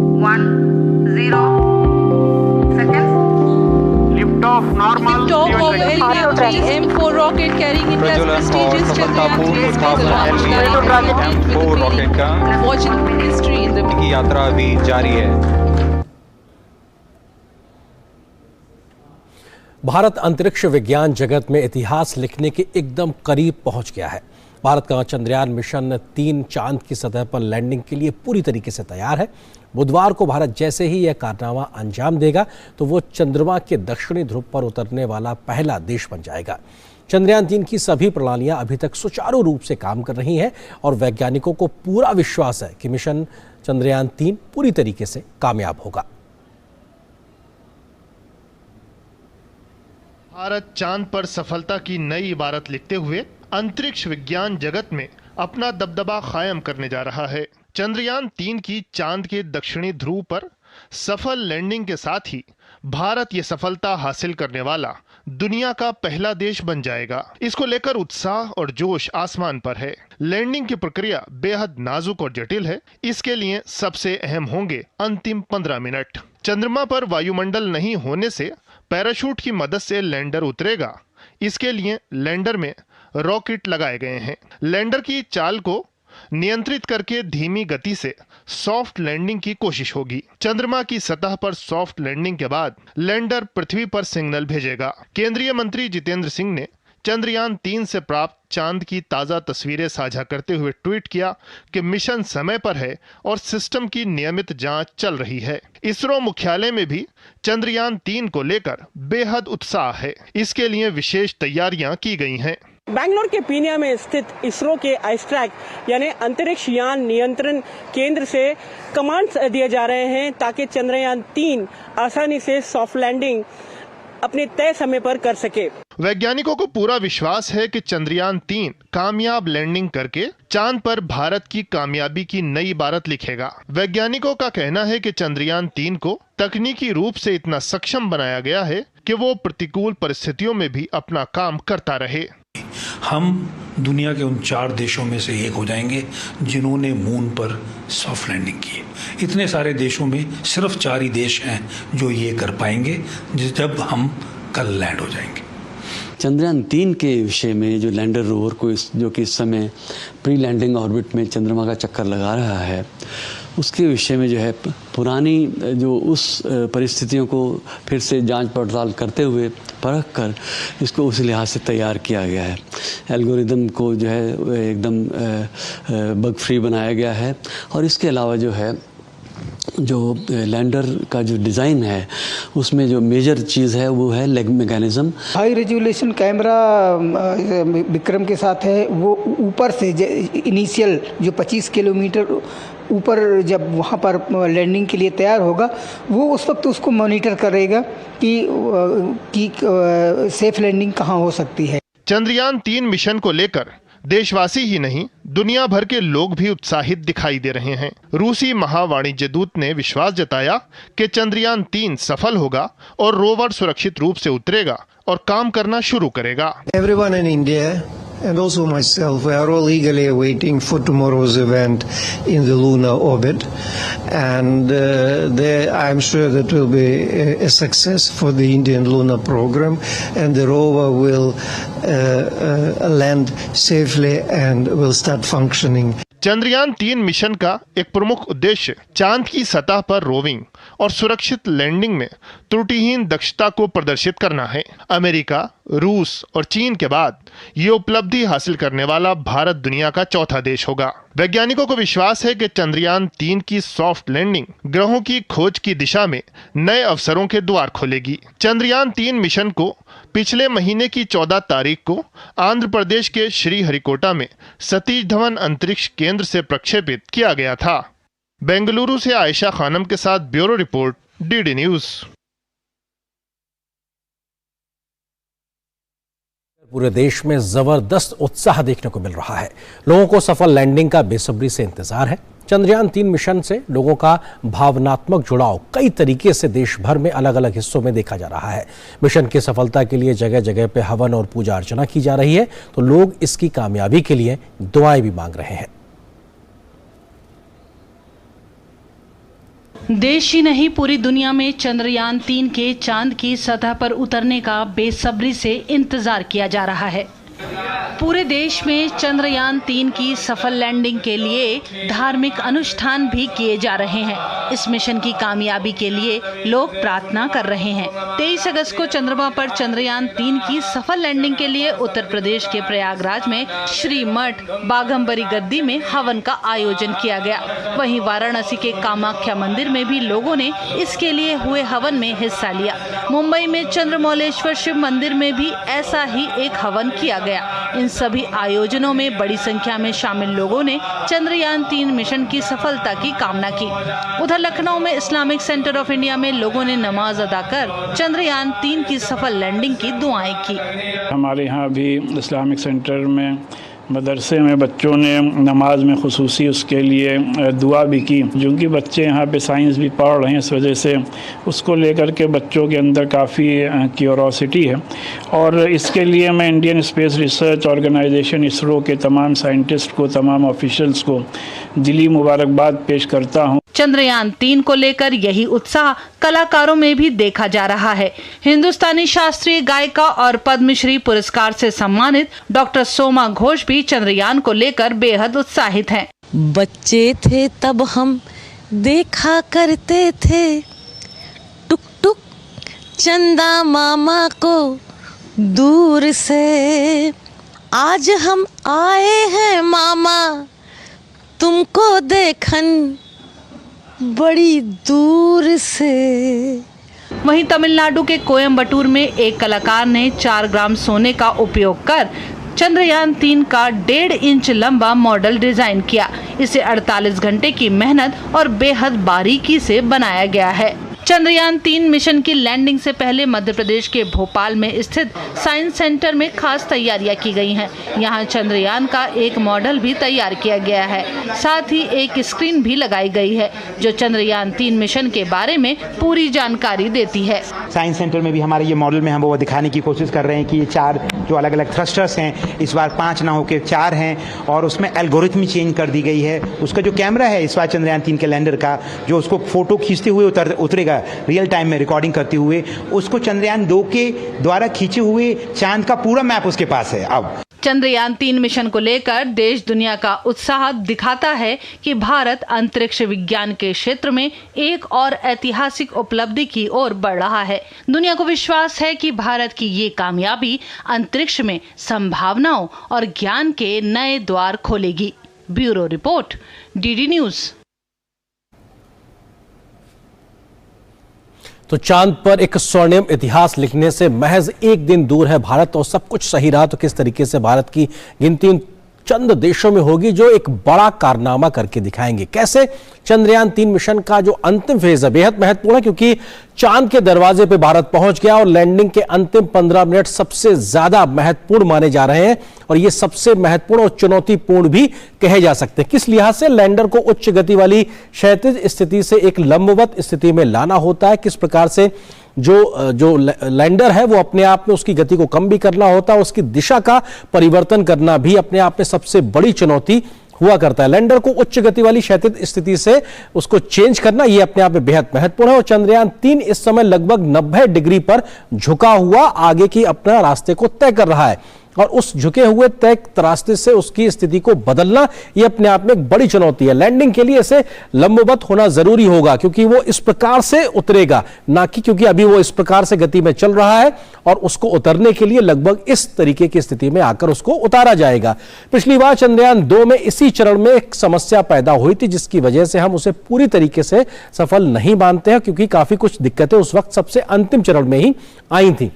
1 0 seconds. Lift off normal. Liftoff of LVM-3 M4 rocket carrying India's prestigious Chandrayaan-3 space launch M4 rocket का watching history in the की यात्रा अभी जारी है। भारत अंतरिक्ष विज्ञान जगत में इतिहास लिखने के एकदम करीब पहुंच गया है। भारत का चंद्रयान मिशन 3 चांद की सतह पर लैंडिंग के लिए पूरी तरीके से तैयार है। बुधवार को भारत जैसे ही यह कारनामा अंजाम देगा तो वो चंद्रमा के दक्षिणी ध्रुव पर उतरने वाला पहला देश बन जाएगा। चंद्रयान 3 की सभी प्रणालियां अभी तक सुचारू रूप से काम कर रही हैं और वैज्ञानिकों को पूरा विश्वास है कि मिशन चंद्रयान 3 पूरी तरीके से कामयाब होगा। भारत चांद पर सफलता की नई इबारत लिखते हुए अंतरिक्ष विज्ञान जगत में अपना दबदबा कायम करने जा रहा है। चंद्रयान 3 की चांद के दक्षिणी ध्रुव पर सफल लैंडिंग के साथ ही भारत ये सफलता हासिल करने वाला दुनिया का पहला देश बन जाएगा। इसको लेकर उत्साह और जोश आसमान पर है। लैंडिंग की प्रक्रिया बेहद नाजुक और जटिल है। इसके लिए सबसे अहम होंगे अंतिम 15 मिनट। चंद्रमा पर वायुमंडल नहीं होने से पैराशूट की मदद से लैंडर उतरेगा। इसके लिए लैंडर में रॉकेट लगाए गए हैं। लैंडर की चाल को नियंत्रित करके धीमी गति से सॉफ्ट लैंडिंग की कोशिश होगी। चंद्रमा की सतह पर सॉफ्ट लैंडिंग के बाद लैंडर पृथ्वी पर सिग्नल भेजेगा। केंद्रीय मंत्री जितेंद्र सिंह ने चंद्रयान 3 से प्राप्त चांद की ताजा तस्वीरें साझा करते हुए ट्वीट किया कि मिशन समय पर है और सिस्टम की नियमित जांच चल रही है। इसरो मुख्यालय में भी चंद्रयान 3 को लेकर बेहद उत्साह है। इसके लिए विशेष तैयारियां की गई हैं। बैंगलोर के पीनिया में स्थित इसरो के आइस्ट्रैक यानी अंतरिक्ष यान नियंत्रण केंद्र से कमांड्स दिए जा रहे हैं ताकि चंद्रयान 3 आसानी से सॉफ्ट लैंडिंग अपने तय समय पर कर सके। वैज्ञानिकों को पूरा विश्वास है कि चंद्रयान 3 कामयाब लैंडिंग करके चांद पर भारत की कामयाबी की नई इबारत लिखेगा। वैज्ञानिकों का कहना है कि चंद्रयान 3 को तकनीकी रूप से इतना सक्षम बनाया गया है कि वो प्रतिकूल परिस्थितियों में भी अपना काम करता रहे। हम दुनिया के उन 4 देशों में से एक हो जाएंगे जिन्होंने मून पर सॉफ्ट लैंडिंग की है। इतने सारे देशों में सिर्फ 4 ही देश हैं जो ये कर पाएंगे जब हम कल लैंड हो जाएंगे। चंद्रयान 3 के विषय में जो लैंडर रोवर को जो कि इस समय प्री लैंडिंग ऑर्बिट में चंद्रमा का चक्कर लगा रहा है, उसके विषय में जो है पुरानी जो उस परिस्थितियों को फिर से जांच पड़ताल करते हुए परख कर इसको उस लिहाज से तैयार किया गया है। एल्गोरिदम को जो है एकदम बग फ्री बनाया गया है और इसके अलावा जो है जो लैंडर का जो डिज़ाइन है उसमें जो मेजर चीज़ है वो है leg mechanism. High resolution camera Vikram के साथ है। वो ऊपर से इनिशियल जो 25 किलोमीटर ऊपर जब वहाँ पर लैंडिंग के लिए तैयार होगा वो उस वक्त उसको मॉनिटर करेगा कि सेफ लैंडिंग कहाँ हो सकती है। चंद्रयान 3 मिशन को लेकर देशवासी ही नहीं दुनिया भर के लोग भी उत्साहित दिखाई दे रहे हैं। रूसी महावाणिज्य दूत ने विश्वास जताया कि चंद्रयान 3 सफल होगा और रोवर सुरक्षित रूप से उतरेगा और काम करना शुरू करेगा। Everyone in India and also myself, we are all eagerly awaiting for tomorrow's event in the lunar orbit, and I'm sure that will be a success for the Indian lunar program, and the rover will land safely and will start functioning. Chandrayaan 3 mission का एक प्रमुख उद्देश्य चांद की सतह पर roving और सुरक्षित लैंडिंग में त्रुटिहीन दक्षता को प्रदर्शित करना है। अमेरिका, रूस और चीन के बाद ये उपलब्धि हासिल करने वाला भारत दुनिया का चौथा देश होगा। वैज्ञानिकों को विश्वास है कि चंद्रयान 3 की सॉफ्ट लैंडिंग ग्रहों की खोज की दिशा में नए अवसरों के द्वार खोलेगी। चंद्रयान 3 मिशन को पिछले महीने की 14 तारीख को आंध्र प्रदेश के श्रीहरिकोटा में सतीश धवन अंतरिक्ष केंद्र से प्रक्षेपित किया गया था। बेंगलुरु से आयशा खानम के साथ ब्यूरो रिपोर्ट, डीडी न्यूज। पूरे देश में जबरदस्त उत्साह देखने को मिल रहा है। लोगों को सफल लैंडिंग का बेसब्री से इंतजार है। चंद्रयान 3 मिशन से लोगों का भावनात्मक जुड़ाव कई तरीके से देश भर में अलग अलग हिस्सों में देखा जा रहा है। मिशन की सफलता के लिए जगह जगह पे हवन और पूजा अर्चना की जा रही है, तो लोग इसकी कामयाबी के लिए दुआएं भी मांग रहे हैं। देश ही नहीं पूरी दुनिया में चंद्रयान 3 के चांद की सतह पर उतरने का बेसब्री से इंतजार किया जा रहा है। पूरे देश में चंद्रयान 3 की सफल लैंडिंग के लिए धार्मिक अनुष्ठान भी किए जा रहे हैं। इस मिशन की कामयाबी के लिए लोग प्रार्थना कर रहे हैं। 23 अगस्त को चंद्रमा पर चंद्रयान 3 की सफल लैंडिंग के लिए उत्तर प्रदेश के प्रयागराज में श्री मठ बाघंबरी गद्दी में हवन का आयोजन किया गया। वहीं वाराणसी के कामाख्या मंदिर में भी लोगों ने इसके लिए हुए हवन में हिस्सा लिया। मुंबई में चंद्रमौलेश्वर शिव मंदिर में भी ऐसा ही एक हवन किया गया। इन सभी आयोजनों में बड़ी संख्या में शामिल लोगों ने चंद्रयान 3 मिशन की सफलता की कामना की। उधर लखनऊ में इस्लामिक सेंटर ऑफ इंडिया में लोगों ने नमाज अदा कर चंद्रयान 3 की सफल लैंडिंग की दुआएं की। हमारे यहाँ भी इस्लामिक सेंटर में मदरसे में बच्चों ने नमाज में खुसूसी उसके लिए दुआ भी की। क्योंकि बच्चे यहाँ पे साइंस भी पढ़ रहे हैं, इस वजह से उसको लेकर के बच्चों के अंदर काफ़ी क्यूरोसिटी है। और इसके लिए मैं Indian space research organisation ISRO के तमाम साइंटिस्ट को, तमाम ऑफिशियल्स को दिली मुबारकबाद पेश करता हूँ। चंद्रयान 3 को लेकर यही उत्साह कलाकारों में भी देखा जा रहा है। हिंदुस्तानी शास्त्रीय गायिका और पद्मश्री पुरस्कार से सम्मानित डॉक्टर सोमा घोष भी चंद्रयान को लेकर बेहद उत्साहित हैं। बच्चे थे तब हम देखा करते थे टुक टुक चंदा मामा को दूर से। आज हम आए हैं मामा तुमको देखन बड़ी दूर से। वहीं तमिलनाडु के कोयम्बटूर में एक कलाकार ने 4 ग्राम सोने का उपयोग कर चंद्रयान 3 का 1.5 इंच लंबा मॉडल डिजाइन किया। इसे 48 घंटे की मेहनत और बेहद बारीकी से बनाया गया है। चंद्रयान 3 मिशन की लैंडिंग से पहले मध्य प्रदेश के भोपाल में स्थित साइंस सेंटर में खास तैयारियां की गई हैं। यहां चंद्रयान का एक मॉडल भी तैयार किया गया है। साथ ही एक स्क्रीन भी लगाई गई है जो चंद्रयान 3 मिशन के बारे में पूरी जानकारी देती है। साइंस सेंटर में भी हमारे ये मॉडल में हम वो दिखाने की कोशिश कर रहे हैं कि ये 4 जो अलग अलग थ्रस्टर्स हैं इस बार 5 ना होकर 4 हैं और उसमें एल्गोरिथम चेंज कर दी गई है। उसका जो कैमरा है इस बार चंद्रयान 3 के लैंडर का, जो उसको फोटो खींचते हुए उतरेगा रियल टाइम में रिकॉर्डिंग करते हुए, उसको चंद्रयान 2 के द्वारा खींचे हुए चांद का पूरा मैप उसके पास है। अब चंद्रयान 3 मिशन को लेकर देश दुनिया का उत्साह दिखाता है कि भारत अंतरिक्ष विज्ञान के क्षेत्र में एक और ऐतिहासिक उपलब्धि की ओर बढ़ रहा है। दुनिया को विश्वास है कि भारत की ये कामयाबी अंतरिक्ष में संभावनाओं और ज्ञान के नए द्वार खोलेगी। Bureau report, DD news. तो चांद पर एक स्वर्णिम इतिहास लिखने से महज एक दिन दूर है भारत, और सब कुछ सही रहा तो किस तरीके से भारत की गिनती उन चंद देशों में होगी जो एक बड़ा कारनामा करके दिखाएंगे। कैसे चंद्रयान 3 मिशन का जो अंतिम फेज है बेहद महत्वपूर्ण है, क्योंकि चांद के दरवाजे पे भारत पहुंच गया और लैंडिंग के अंतिम 15 मिनट सबसे ज्यादा महत्वपूर्ण माने जा रहे हैं और ये सबसे महत्वपूर्ण और चुनौतीपूर्ण भी कहे जा सकते हैं। किस लिहाज से लैंडर को उच्च गति वाली क्षैतिज स्थिति से एक लंबवत स्थिति में लाना होता है, किस प्रकार से जो लैंडर है वो अपने आप में उसकी गति को कम भी करना होता है, उसकी दिशा का परिवर्तन करना भी अपने आप में सबसे बड़ी चुनौती हुआ करता है। लैंडर को उच्च गति वाली क्षैतिज स्थिति से उसको चेंज करना ये अपने आप में बेहद महत्वपूर्ण है और चंद्रयान 3 इस समय लगभग 90 डिग्री पर झुका हुआ आगे की अपना रास्ते को तय कर रहा है और उस झुके हुए तय रास्ते से उसकी स्थिति को बदलना यह अपने आप में एक बड़ी चुनौती है। लैंडिंग के लिए इसे लंबवत होना जरूरी होगा क्योंकि वो इस प्रकार से उतरेगा, ना कि क्योंकि अभी वो इस प्रकार से गति में चल रहा है और उसको उतरने के लिए लगभग इस तरीके की स्थिति में आकर उसको उतारा जाएगा। पिछली बार चंद्रयान 2 में इसी चरण में एक समस्या पैदा हुई थी जिसकी वजह से हम उसे पूरी तरीके से सफल नहीं मानते हैं, क्योंकि काफी कुछ दिक्कतें उस वक्त सबसे अंतिम चरण में ही आई थी।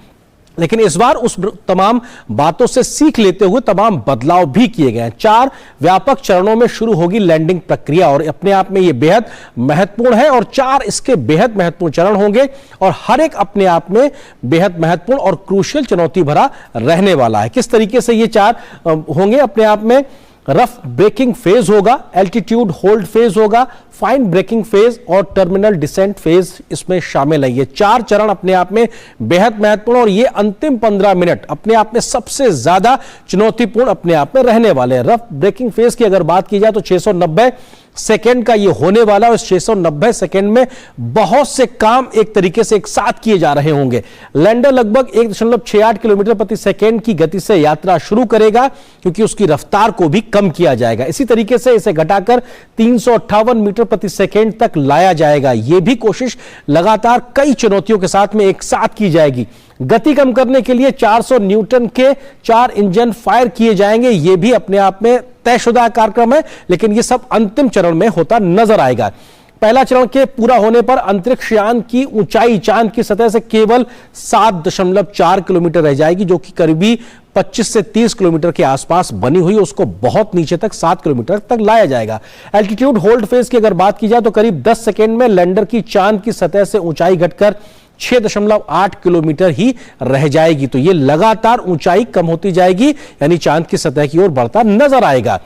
लेकिन इस बार उस तमाम बातों से सीख लेते हुए तमाम बदलाव भी किए गए हैं। 4 व्यापक चरणों में शुरू होगी लैंडिंग प्रक्रिया और अपने आप में यह बेहद महत्वपूर्ण है और 4 इसके बेहद महत्वपूर्ण चरण होंगे और हर एक अपने आप में बेहद महत्वपूर्ण और क्रूशियल चुनौती भरा रहने वाला है। किस तरीके से ये 4 होंगे अपने आप में, रफ ब्रेकिंग फेज होगा, एल्टीट्यूड होल्ड फेज होगा, फाइन ब्रेकिंग फेज और टर्मिनल डिसेंट फेज इसमें शामिल है। ये 4 चरण अपने आप में बेहद महत्वपूर्ण और ये अंतिम 15 मिनट अपने आप में सबसे ज्यादा चुनौतीपूर्ण अपने आप में रहने वाले हैं। रफ ब्रेकिंग फेज की अगर बात की जाए तो 690 सेकेंड का ये होने वाला और 690 सेकेंड में बहुत से काम एक तरीके से एक साथ किए जा रहे होंगे। लैंडर लगभग 1.68 किलोमीटर प्रति सेकेंड की गति से यात्रा शुरू करेगा, क्योंकि उसकी रफ्तार को भी कम किया जाएगा। इसी तरीके से इसे घटाकर 358 मीटर प्रति सेकेंड तक लाया जाएगा। यह भी कोशिश लगातार कई चुनौतियों के साथ में एक साथ की जाएगी। गति कम करने के लिए 400 न्यूटन के 4 इंजन फायर किए जाएंगे। यह भी अपने आप में तयशुदा कार्यक्रम है, लेकिन यह सब अंतिम चरण में होता नजर आएगा। पहला चरण के पूरा होने पर अंतरिक्ष यान की ऊंचाई चांद की सतह से केवल 7.4 किलोमीटर रह जाएगी, जो कि करीबी 25 से 30 किलोमीटर के आसपास बनी हुई, उसको बहुत नीचे तक 7 किलोमीटर तक लाया जाएगा। एल्टीट्यूड होल्ड फेज की अगर बात की जाए तो करीब 10 सेकेंड में लैंडर की चांद की सतह से ऊंचाई घटकर 6.8 किलोमीटर ही रह जाएगी। तो ये लगातार ऊंचाई कम होती जाएगी, यानी चांद की सतह की ओर बढ़ता नजर आएगा।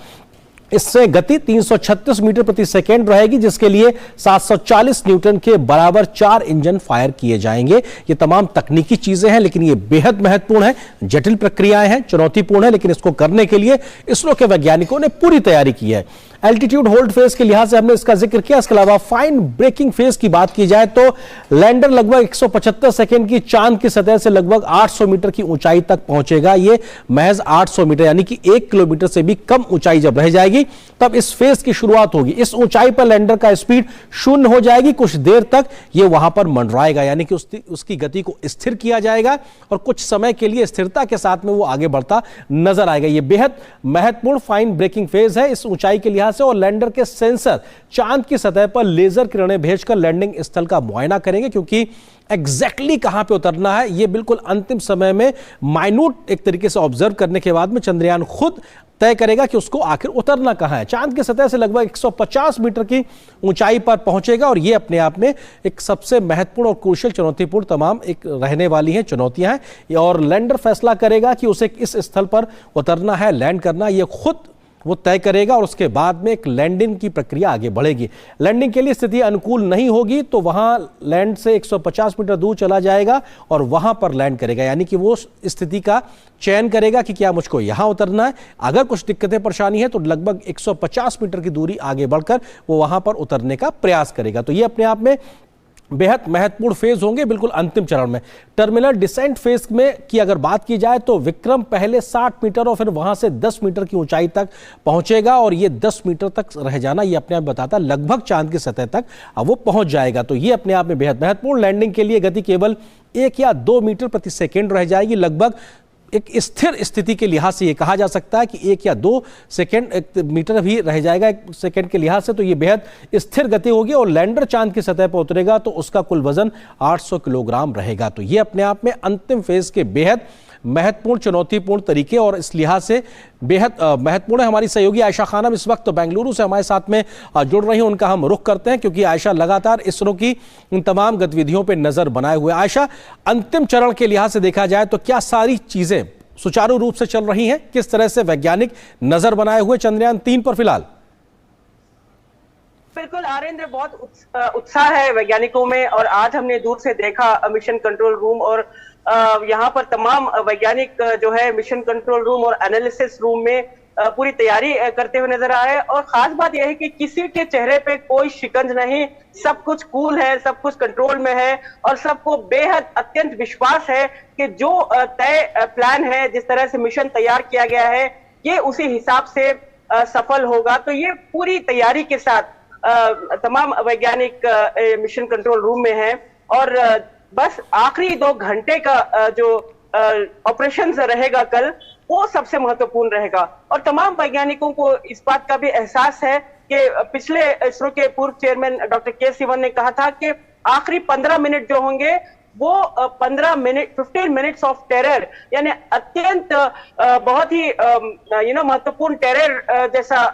इससे गति 336 मीटर प्रति सेकेंड रहेगी, जिसके लिए 740 न्यूटन के बराबर 4 इंजन फायर किए जाएंगे। ये तमाम तकनीकी चीजें हैं, लेकिन ये बेहद महत्वपूर्ण है, जटिल प्रक्रियाएं हैं, चुनौतीपूर्ण है, लेकिन इसको करने के लिए इसरो के वैज्ञानिकों ने पूरी तैयारी की है। एल्टीट्यूड होल्ड फेज के लिहाज से हमने इसका जिक्र किया। इसके अलावा फाइन ब्रेकिंग फेज की बात की जाए तो लैंडर लगभग 175 सेकेंड की चांद की सतह से लगभग 800 मीटर की ऊंचाई तक पहुंचेगा। ये महज 800 मीटर यानी कि 1 किलोमीटर से भी कम ऊंचाई जब रह जाएगी, तब इस फेज की शुरुआत होगी। इस ऊंचाई पर लैंडर का स्पीड 0 हो जाएगी। कुछ देर तक ये वहां पर मंडराएगा, यानी कि उसकी गति को स्थिर किया जाएगा और कुछ समय के लिए स्थिरता के साथ में वो आगे बढ़ता नजर आएगा। ये बेहद महत्वपूर्ण फाइन ब्रेकिंग फेज है इस ऊंचाई के लिहाज से। और लैंडर के सेंसर चांद की सतह पर लेजर किरणें भेजकर लैंडिंग स्थल का मुआयना करेंगे, क्योंकि एग्जैक्टली कहां पे उतरना है ये बिल्कुल अंतिम समय में माइन्यूट एक तरीके से ऑब्जर्व करने के बाद में चंद्रयान खुद तय करेगा कि उसको आखिर उतरना कहां है। चांद की सतह से लगभग 150 मीटर की ऊंचाई पर पहुंचेगा और ये अपने आप में एक सबसे महत्वपूर्ण और क्रूशियल चुनौतीपूर्ण तमाम एक रहने वाली हैं चुनौतियां हैं। और लैंडर फैसला करेगा कि उसे किस स्थल पर उतरना है, लैंड करना, ये खुद वो तय करेगा और उसके बाद में एक लैंडिंग की प्रक्रिया आगे बढ़ेगी। लैंडिंग के लिए स्थिति अनुकूल नहीं होगी तो वहां लैंड से 150 मीटर दूर चला जाएगा और वहां पर लैंड करेगा, यानी कि वो स्थिति का चयन करेगा कि क्या मुझको यहां उतरना है। अगर कुछ दिक्कतें परेशानी है तो लगभग 150 मीटर की दूरी आगे बढ़कर वो वहां पर उतरने का प्रयास करेगा। तो ये अपने आप में बेहद महत्वपूर्ण फेज होंगे बिल्कुल अंतिम चरण में। टर्मिनल डिसेंट फेज में की अगर बात की जाए तो विक्रम पहले 60 मीटर और फिर वहां से 10 मीटर की ऊंचाई तक पहुंचेगा और ये 10 मीटर तक रह जाना ये अपने आप बताता है लगभग चांद की सतह तक वो पहुंच जाएगा। तो ये अपने आप में बेहद महत्वपूर्ण। लैंडिंग के लिए गति केवल 1 या 2 मीटर प्रति सेकेंड रह जाएगी। लगभग एक स्थिर स्थिति के लिहाज से ये कहा जा सकता है कि 1 या 2 मीटर भी रह जाएगा एक सेकेंड के लिहाज से। तो ये बेहद स्थिर गति होगी और लैंडर चांद की सतह पर उतरेगा तो उसका कुल वजन 800 किलोग्राम रहेगा। तो ये अपने आप में अंतिम फेज के बेहद महत्वपूर्ण चुनौतीपूर्ण तरीके और इस लिहाज से बेहद महत्वपूर्ण है। हमारी सहयोगी आयशा खानम इस वक्त बेंगलुरु से हमारे साथ में जुड़ रही हैं, उनका हम रुख करते हैं क्योंकि आयशा लगातार इसरो की इन तमाम गतिविधियों पर नजर बनाए हुए। आयशा, अंतिम चरण के लिहाज से देखा जाए तो क्या सारी चीजें सुचारू रूप से चल रही हैं? किस तरह से वैज्ञानिक नजर बनाए हुए चंद्रयान 3 पर फिलहाल? बिल्कुल आरेंद्र, बहुत उत्साह है वैज्ञानिकों में और आज हमने दूर से देखा मिशन कंट्रोल रूम और यहाँ पर तमाम वैज्ञानिक जो है मिशन कंट्रोल रूम और एनालिसिस रूम में पूरी तैयारी करते हुए नजर आ रहे हैं। और खास बात यह है कि किसी के चेहरे पे कोई शिकंज नहीं, सब कुछ कूल है, सब कुछ कंट्रोल में है और सबको बेहद अत्यंत विश्वास है कि जो तय प्लान है, जिस तरह से मिशन तैयार किया गया है, ये उसी हिसाब से सफल होगा। तो ये पूरी तैयारी के साथ तमाम वैज्ञानिक मिशन कंट्रोल रूम में हैं और बस आखिरी 2 घंटे का जो ऑपरेशन रहेगा कल, वो सबसे महत्वपूर्ण रहेगा। और तमाम वैज्ञानिकों को इस बात का भी एहसास है कि पिछले इसरो के पूर्व चेयरमैन डॉक्टर के सिवन ने कहा था कि आखिरी 15 मिनट जो होंगे वो 15 मिनट्स ऑफ टेरर, यानी अत्यंत बहुत ही महत्वपूर्ण टेरर जैसा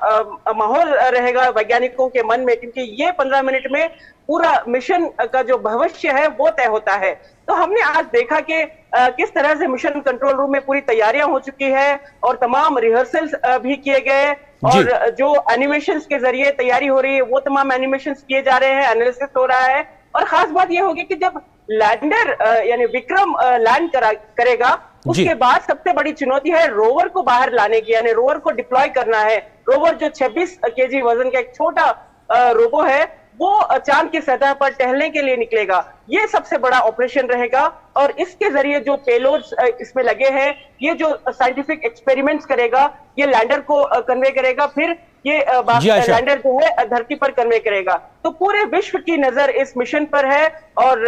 माहौल रहेगा वैज्ञानिकों के मन में, क्योंकि ये 15 मिनट में पूरा मिशन का जो भविष्य है वो तय होता है। तो हमने आज देखा कि किस तरह से मिशन कंट्रोल रूम में पूरी तैयारियां हो चुकी है और तमाम रिहर्सल्स भी किए गए और जो एनिमेशंस के जरिए तैयारी हो रही है वो तमाम एनिमेशंस किए जा रहे हैं, एनालिसिस हो रहा है। और खास बात यह होगी कि जब लैंडर यानी विक्रम लैंड करेगा उसके बाद सबसे बड़ी चुनौती है रोवर को बाहर लाने की, यानी रोवर को डिप्लॉय करना है। रोवर जो 26 केजी वजन का एक छोटा रोबो है, वो चांद की सतह पर टहलने के लिए निकलेगा। ये सबसे बड़ा ऑपरेशन रहेगा और इसके जरिए जो पेलोड्स इसमें लगे हैं, ये जो साइंटिफिक एक्सपेरिमेंट्स करेगा, ये लैंडर को कन्वे करेगा, फिर ये लैंडर जो है धरती पर कन्वे करेगा। तो पूरे विश्व की नजर इस मिशन पर है और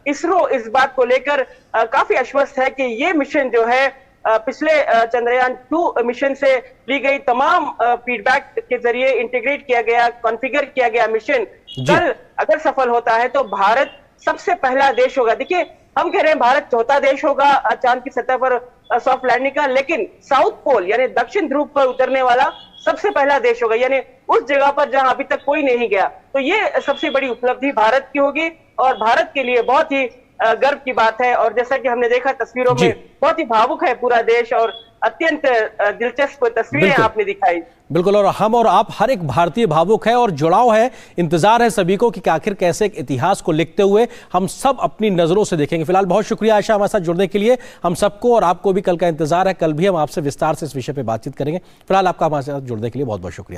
इसरो इस बात को लेकर काफी आश्वस्त है कि ये मिशन जो है पिछले चंद्रयान 2 मिशन से ली गई तमाम फीडबैक के जरिए इंटीग्रेट किया गया, कॉन्फ़िगर किया गया मिशन कल अगर सफल होता है तो भारत सबसे पहला देश होगा। देखिए, हम कह रहे हैं भारत चौथा देश होगा चांद की सतह पर सॉफ्ट लैंडिंग का, लेकिन साउथ पोल यानी दक्षिण ध्रुव पर उतरने वाला सबसे पहला देश होगा, यानी उस जगह पर जहां अभी तक कोई नहीं गया। तो ये सबसे बड़ी उपलब्धि भारत की होगी और भारत के लिए बहुत ही गर्व की बात है। और जैसा कि हमने देखा तस्वीरों में, बहुत ही भावुक है पूरा देश और अत्यंत दिलचस्प तस्वीरें आपने दिखाई। बिल्कुल, और हम और आप हर एक भारतीय भावुक है और जुड़ाव है, इंतजार है सभी को कि आखिर कैसे एक इतिहास को लिखते हुए हम सब अपनी नजरों से देखेंगे। फिलहाल बहुत शुक्रिया आयशा हमारे साथ जुड़ने के लिए। हम सबको और आपको भी कल का इंतजार है, कल भी हम आपसे विस्तार से इस विषय पर बातचीत करेंगे। फिलहाल आपका हमारे साथ जुड़ने के लिए बहुत बहुत शुक्रिया।